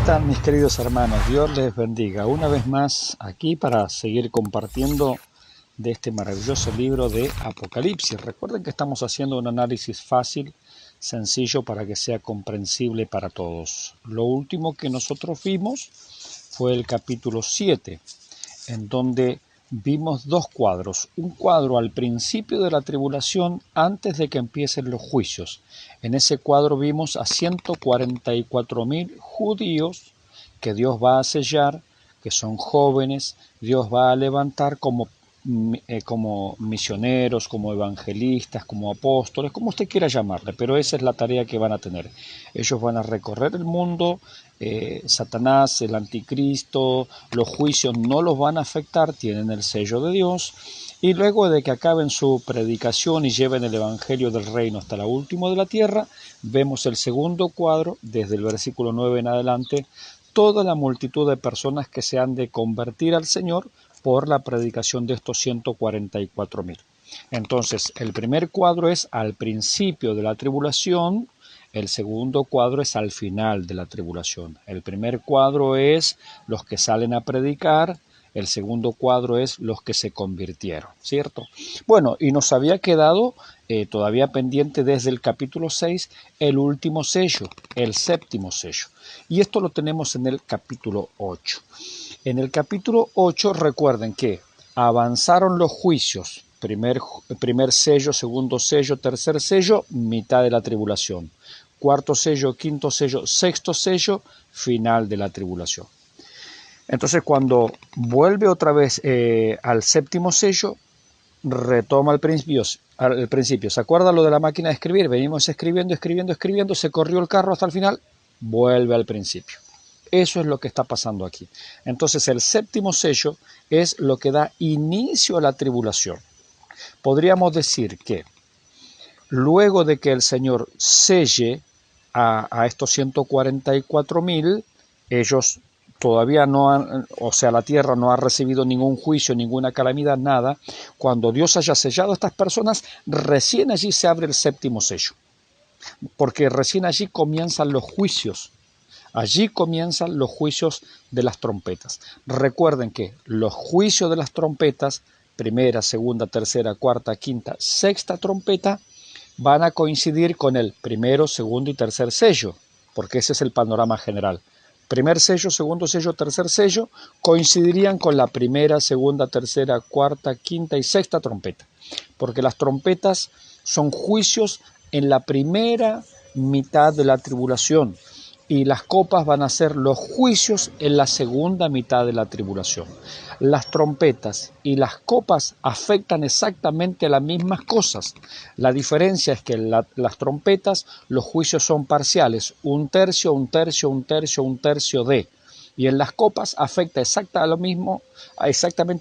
están mis queridos hermanos? Dios les bendiga. Una vez más aquí para seguir compartiendo de este maravilloso libro de Apocalipsis. Recuerden que estamos haciendo un análisis fácil, sencillo para que sea comprensible para todos. Lo último que nosotros vimos fue el capítulo 7, en donde vimos dos cuadros. Un cuadro al principio de la tribulación antes de que empiecen los juicios. En ese cuadro vimos a 144.000 judíos que Dios va a sellar, que son jóvenes. Dios va a levantar como misioneros, como evangelistas, como apóstoles, como usted quiera llamarle, pero esa es la tarea que van a tener. Ellos van a recorrer el mundo, Satanás, el anticristo, los juicios no los van a afectar, tienen el sello de Dios, y luego de que acaben su predicación y lleven el evangelio del reino hasta la última de la tierra, vemos el segundo cuadro, desde el versículo 9 en adelante, toda la multitud de personas que se han de convertir al Señor por la predicación de estos 144.000. Entonces, el primer cuadro es al principio de la tribulación, el segundo cuadro es al final de la tribulación. El primer cuadro es los que salen a predicar, el segundo cuadro es los que se convirtieron, ¿cierto? Bueno, y nos había quedado todavía pendiente desde el capítulo 6 el último sello, el séptimo sello. Y esto lo tenemos en el capítulo 8. En el capítulo 8 recuerden que avanzaron los juicios, primer sello, segundo sello, tercer sello, mitad de la tribulación. Cuarto sello, quinto sello, sexto sello, final de la tribulación. Entonces cuando vuelve otra vez al séptimo sello, retoma el principio. ¿Se acuerda lo de la máquina de escribir? Venimos escribiendo, se corrió el carro hasta el final, vuelve al principio. Eso es lo que está pasando aquí. Entonces el séptimo sello es lo que da inicio a la tribulación. Podríamos decir que luego de que el Señor selle a estos 144.000, ellos todavía no han, o sea, la tierra no ha recibido ningún juicio, ninguna calamidad, nada. Cuando Dios haya sellado a estas personas, recién allí se abre el séptimo sello, porque recién allí comienzan los juicios. Allí comienzan los juicios de las trompetas. Recuerden que los juicios de las trompetas, primera, segunda, tercera, cuarta, quinta, sexta trompeta, van a coincidir con el primero, segundo y tercer sello, porque ese es el panorama general. Primer sello, segundo sello, tercer sello, coincidirían con la primera, segunda, tercera, cuarta, quinta y sexta trompeta, porque las trompetas son juicios en la primera mitad de la tribulación, y las copas van a ser los juicios en la segunda mitad de la tribulación. Las trompetas y las copas afectan exactamente las mismas cosas. La diferencia es que en las trompetas los juicios son parciales, un tercio de. Y en las copas afecta exactamente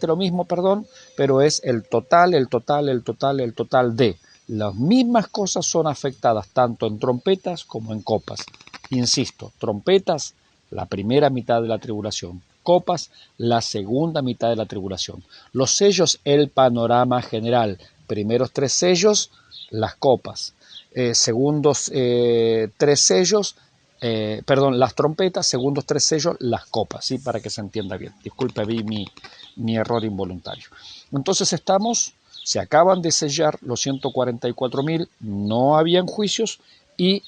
lo mismo, pero es el total de. Las mismas cosas son afectadas tanto en trompetas como en copas. Insisto, trompetas, la primera mitad de la tribulación. Copas, la segunda mitad de la tribulación. Los sellos, el panorama general. Primeros tres sellos, las copas. Segundos tres sellos, las trompetas, segundos tres sellos, las copas, ¿sí? Para que se entienda bien. Disculpe, vi mi error involuntario. Entonces se acaban de sellar los 144.000, no habían juicios y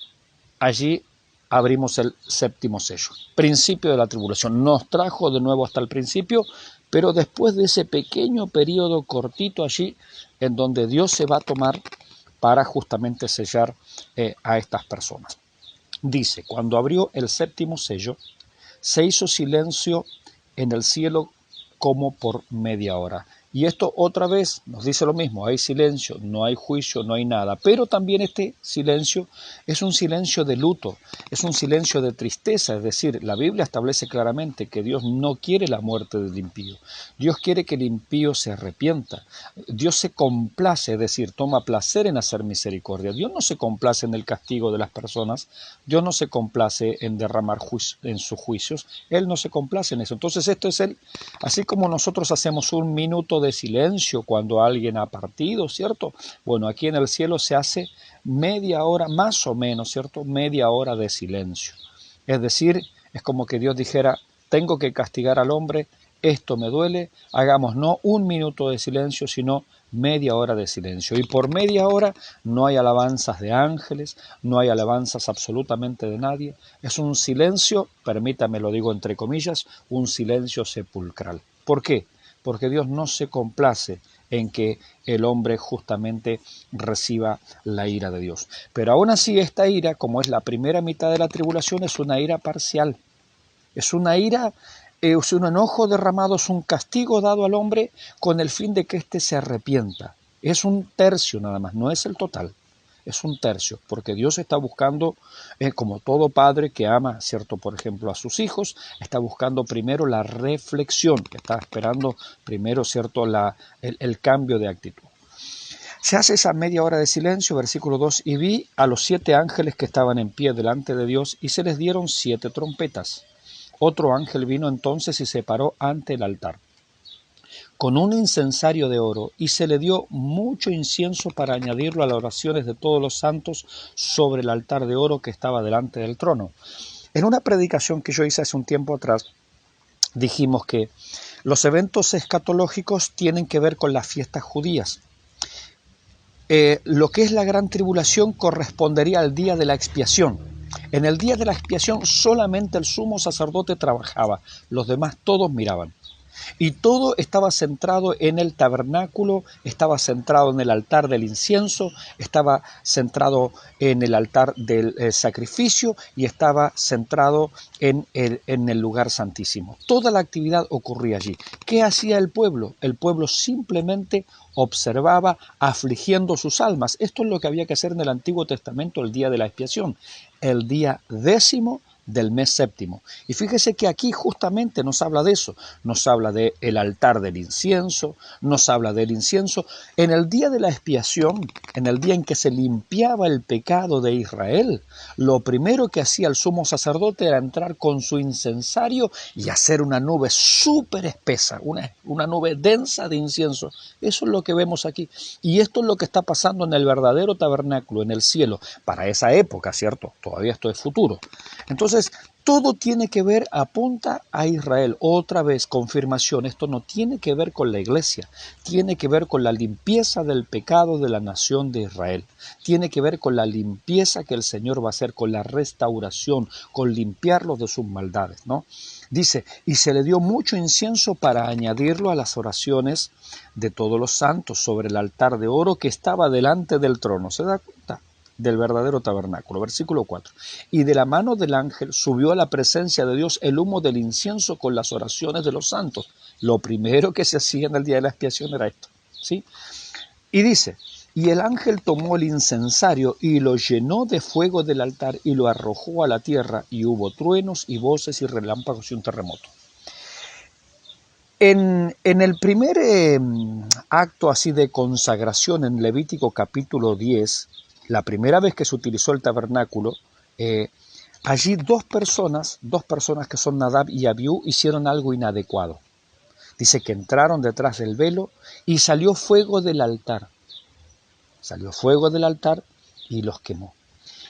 allí abrimos el séptimo sello. Principio de la tribulación. Nos trajo de nuevo hasta el principio, pero después de ese pequeño periodo cortito allí en donde Dios se va a tomar para justamente sellar a estas personas. Dice, cuando abrió el séptimo sello, se hizo silencio en el cielo como por media hora. Y esto otra vez nos dice lo mismo, hay silencio, no hay juicio, no hay nada. Pero también este silencio es un silencio de luto, es un silencio de tristeza. Es decir, la Biblia establece claramente que Dios no quiere la muerte del impío. Dios quiere que el impío se arrepienta. Dios se complace, es decir, toma placer en hacer misericordia. Dios no se complace en el castigo de las personas. Dios no se complace en derramar en sus juicios. Él no se complace en eso. Entonces esto es así como nosotros hacemos un minuto de silencio cuando alguien ha partido, ¿cierto? Bueno, aquí en el cielo se hace media hora, más o menos, ¿cierto? Media hora de silencio. Es decir, Es como que Dios dijera, tengo que castigar al hombre, esto me duele, hagamos no 1 minuto de silencio, sino media hora de silencio. Y por media hora no hay alabanzas de ángeles, no hay alabanzas absolutamente de nadie. Es un silencio, permítame lo digo entre comillas, un silencio sepulcral. ¿Por qué? Porque Dios no se complace en que el hombre justamente reciba la ira de Dios. Pero aún así esta ira, como es la primera mitad de la tribulación, es una ira parcial. Es una ira, es un enojo derramado, es un castigo dado al hombre con el fin de que éste se arrepienta. Es un tercio nada más, no es el total. Es un tercio, porque Dios está buscando, como todo padre que ama, cierto, por ejemplo, a sus hijos, está buscando primero la reflexión, está esperando primero, cierto, el cambio de actitud. Se hace esa media hora de silencio, versículo 2, y vi a los 7 ángeles que estaban en pie delante de Dios, y se les dieron 7 trompetas. Otro ángel vino entonces y se paró ante el altar, con un incensario de oro, y se le dio mucho incienso para añadirlo a las oraciones de todos los santos sobre el altar de oro que estaba delante del trono. En una predicación que yo hice hace un tiempo atrás, dijimos que los eventos escatológicos tienen que ver con las fiestas judías. Lo que es la gran tribulación correspondería al día de la expiación. En el día de la expiación solamente el sumo sacerdote trabajaba, los demás todos miraban. Y todo estaba centrado en el tabernáculo, estaba centrado en el altar del incienso, estaba centrado en el altar del sacrificio y estaba centrado en el lugar santísimo. Toda la actividad ocurría allí. ¿Qué hacía el pueblo? El pueblo simplemente observaba afligiendo sus almas. Esto es lo que había que hacer en el Antiguo Testamento el día de la expiación, el día 10º del mes séptimo. Y fíjese que aquí justamente nos habla de eso, nos habla del altar del incienso, nos habla del incienso. En el día de la expiación, en el día en que se limpiaba el pecado de Israel, lo primero que hacía el sumo sacerdote era entrar con su incensario y hacer una nube súper espesa, una nube densa de incienso. Eso es lo que vemos aquí. Y esto es lo que está pasando en el verdadero tabernáculo, en el cielo, para esa época, ¿cierto? Todavía esto es futuro. Entonces, todo tiene que ver, apunta a Israel. Otra vez, confirmación, esto no tiene que ver con la iglesia, tiene que ver con la limpieza del pecado de la nación de Israel. Tiene que ver con la limpieza que el Señor va a hacer, con la restauración, con limpiarlos de sus maldades, ¿no? Dice, y se le dio mucho incienso para añadirlo a las oraciones de todos los santos sobre el altar de oro que estaba delante del trono. ¿Se da cuenta? Del verdadero tabernáculo. Versículo 4. Y de la mano del ángel subió a la presencia de Dios el humo del incienso con las oraciones de los santos. Lo primero que se hacía en el día de la expiación era esto, ¿sí? Y dice, y el ángel tomó el incensario y lo llenó de fuego del altar y lo arrojó a la tierra, y hubo truenos y voces y relámpagos y un terremoto. En el primer acto así de consagración en Levítico capítulo 10, la primera vez que se utilizó el tabernáculo, allí dos personas que son Nadab y Abiú, hicieron algo inadecuado. Dice que entraron detrás del velo y salió fuego del altar. Salió fuego del altar y los quemó.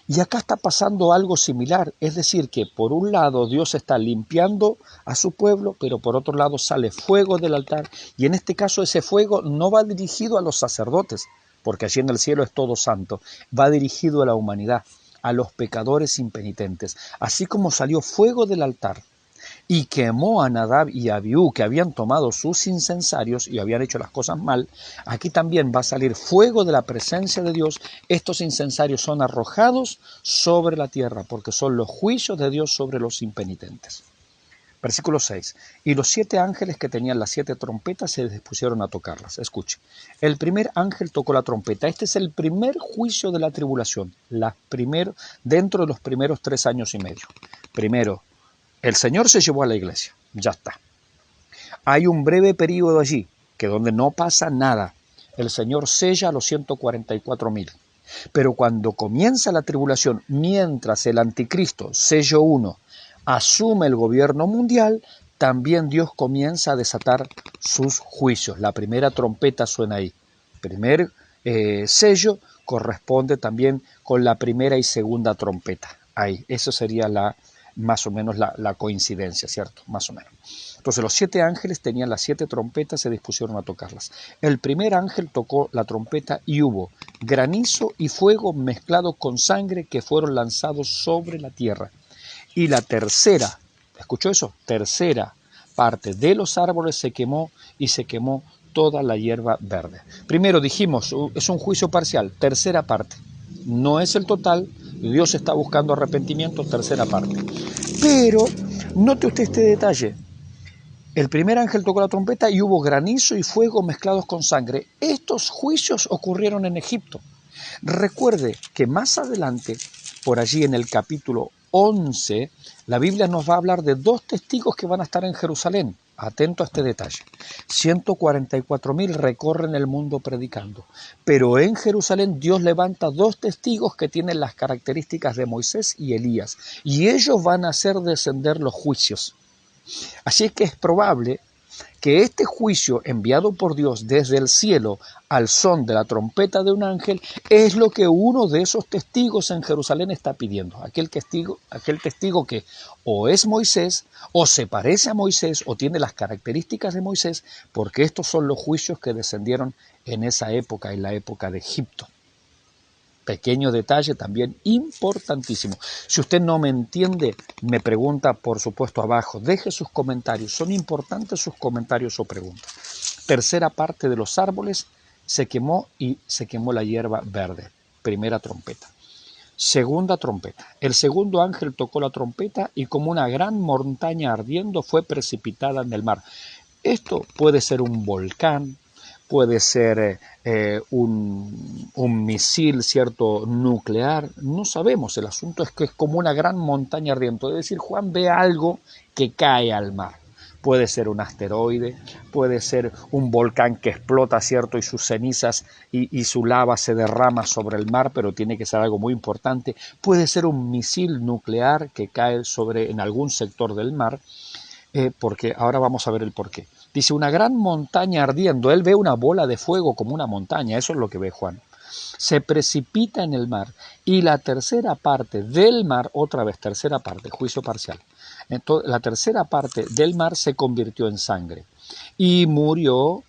Y acá está pasando algo similar, es decir, que por un lado Dios está limpiando a su pueblo, pero por otro lado sale fuego del altar, y en este caso ese fuego no va dirigido a los sacerdotes, porque allí en el cielo es todo santo, va dirigido a la humanidad, a los pecadores impenitentes. Así como salió fuego del altar y quemó a Nadab y a Abiú, que habían tomado sus incensarios y habían hecho las cosas mal, aquí también va a salir fuego de la presencia de Dios. Estos incensarios son arrojados sobre la tierra, porque son los juicios de Dios sobre los impenitentes. Versículo 6. Y los 7 ángeles que tenían las 7 trompetas se dispusieron a tocarlas. Escuche. El primer ángel tocó la trompeta. Este es el primer juicio de la tribulación, dentro de los primeros 3 años y medio. Primero, el Señor se llevó a la iglesia. Ya está. Hay un breve periodo allí, que donde no pasa nada. El Señor sella a los 144.000. Pero cuando comienza la tribulación, mientras el anticristo, sello 1, asume el gobierno mundial, también Dios comienza a desatar sus juicios. La primera trompeta suena ahí. Primer sello corresponde también con la primera y segunda trompeta. Ahí, eso sería más o menos la coincidencia, ¿cierto? Más o menos. Entonces los 7 ángeles tenían las 7 trompetas, se dispusieron a tocarlas. El primer ángel tocó la trompeta y hubo granizo y fuego mezclados con sangre que fueron lanzados sobre la tierra. Y la tercera, ¿escuchó eso? Tercera parte de los árboles se quemó y se quemó toda la hierba verde. Primero dijimos, es un juicio parcial, tercera parte. No es el total, Dios está buscando arrepentimiento, tercera parte. Pero note usted este detalle. El primer ángel tocó la trompeta y hubo granizo y fuego mezclados con sangre. Estos juicios ocurrieron en Egipto. Recuerde que más adelante, por allí en el capítulo 11, la Biblia nos va a hablar de 2 testigos que van a estar en Jerusalén. Atento a este detalle. 144.000 recorren el mundo predicando, pero en Jerusalén Dios levanta 2 testigos que tienen las características de Moisés y Elías, y ellos van a hacer descender los juicios. Así es que es probable que este juicio enviado por Dios desde el cielo al son de la trompeta de un ángel es lo que uno de esos testigos en Jerusalén está pidiendo. Aquel testigo que o es Moisés, o se parece a Moisés, o tiene las características de Moisés, porque estos son los juicios que descendieron en esa época, en la época de Egipto. Pequeño detalle también importantísimo. Si usted no me entiende, me pregunta, por supuesto, abajo. Deje sus comentarios. Son importantes sus comentarios o preguntas. Tercera parte de los árboles se quemó y se quemó la hierba verde. Primera trompeta. Segunda trompeta. El segundo ángel tocó la trompeta y como una gran montaña ardiendo fue precipitada en el mar. Esto puede ser un volcán, puede ser un misil, ¿cierto?, nuclear, no sabemos, el asunto es que es como una gran montaña ardiente, es decir, Juan ve algo que cae al mar, puede ser un asteroide, puede ser un volcán que explota, ¿cierto?, y sus cenizas y su lava se derrama sobre el mar, pero tiene que ser algo muy importante, puede ser un misil nuclear que cae en algún sector del mar, porque ahora vamos a ver el porqué. Dice, una gran montaña ardiendo. Él ve una bola de fuego como una montaña. Eso es lo que ve Juan. Se precipita en el mar. Y la tercera parte del mar, otra vez, tercera parte, juicio parcial. Entonces, la tercera parte del mar se convirtió en sangre. Y murió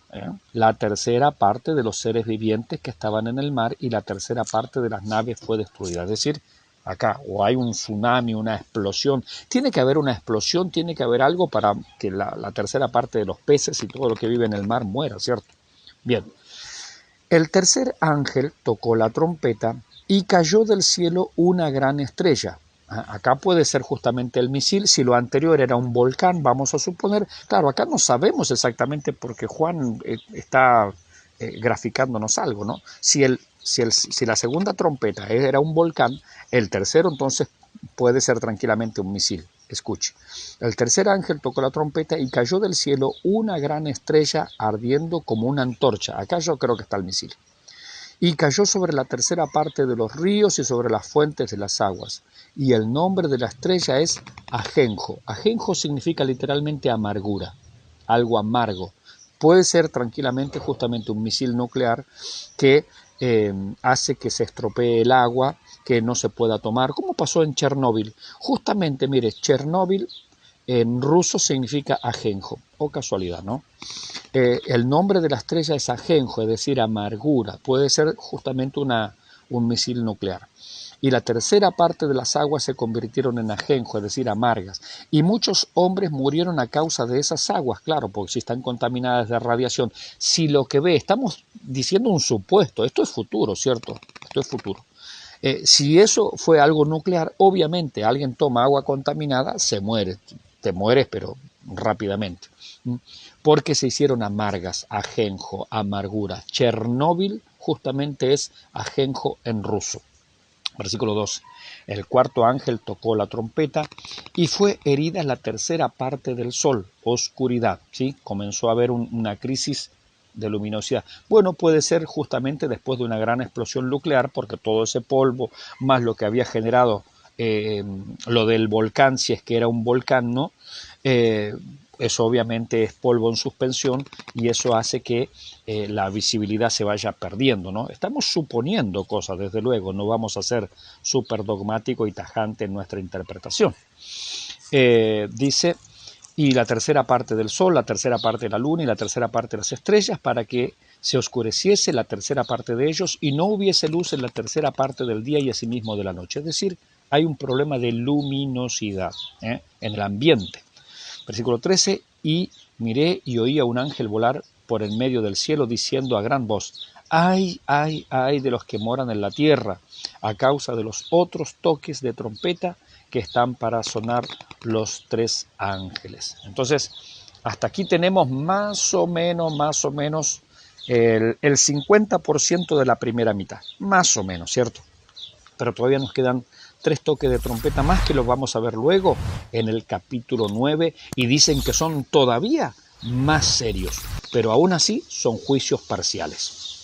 la tercera parte de los seres vivientes que estaban en el mar y la tercera parte de las naves fue destruida. Es decir, acá, o hay un tsunami, una explosión. Tiene que haber una explosión, tiene que haber algo para que la tercera parte de los peces y todo lo que vive en el mar muera, ¿cierto? Bien. El tercer ángel tocó la trompeta y cayó del cielo una gran estrella. Acá puede ser justamente el misil, si lo anterior era un volcán, vamos a suponer. Claro, acá no sabemos exactamente porque Juan está graficándonos algo, ¿no? Si la segunda trompeta era un volcán, el tercero entonces puede ser tranquilamente un misil. Escuche. El tercer ángel tocó la trompeta y cayó del cielo una gran estrella ardiendo como una antorcha. Acá yo creo que está el misil. Y cayó sobre la tercera parte de los ríos y sobre las fuentes de las aguas. Y el nombre de la estrella es Ajenjo. Ajenjo significa literalmente amargura, algo amargo. Puede ser tranquilamente justamente un misil nuclear que hace que se estropee el agua, que no se pueda tomar, como pasó en Chernóbil. Justamente, mire, Chernóbil en ruso significa ajenjo, o casualidad, ¿no? El nombre de la estrella es ajenjo, es decir, amargura. Puede ser justamente un misil nuclear. Y la tercera parte de las aguas se convirtieron en ajenjo, es decir, amargas. Y muchos hombres murieron a causa de esas aguas, claro, porque si están contaminadas de radiación. Si lo que ve, estamos diciendo un supuesto, esto es futuro, ¿cierto? Esto es futuro. Si eso fue algo nuclear, obviamente alguien toma agua contaminada, se muere. Te mueres, pero rápidamente. Porque se hicieron amargas, ajenjo, amargura. Chernóbil justamente es ajenjo en ruso. Versículo 12. El cuarto ángel tocó la trompeta y fue herida la tercera parte del sol, oscuridad. ¿Sí? Comenzó a haber una crisis de luminosidad. Bueno, puede ser justamente después de una gran explosión nuclear, porque todo ese polvo, más lo que había generado lo del volcán, si es que era un volcán, ¿no? eso obviamente es polvo en suspensión y eso hace que la visibilidad se vaya perdiendo, ¿no? Estamos suponiendo cosas, desde luego, no vamos a ser súper dogmático y tajante en nuestra interpretación. Dice, y la tercera parte del sol, la tercera parte de la luna y la tercera parte de las estrellas, para que se oscureciese la tercera parte de ellos y no hubiese luz en la tercera parte del día y asimismo de la noche. Es decir, hay un problema de luminosidad en el ambiente. Versículo 13, y miré y oí a un ángel volar por en medio del cielo diciendo a gran voz, ay, ay, ay de los que moran en la tierra, a causa de los otros toques de trompeta que están para sonar los 3 ángeles. Entonces, hasta aquí tenemos más o menos el 50% de la primera mitad, más o menos, ¿cierto? Pero todavía nos quedan 3 toques de trompeta más que los vamos a ver luego en el capítulo 9 y dicen que son todavía más serios, pero aún así son juicios parciales.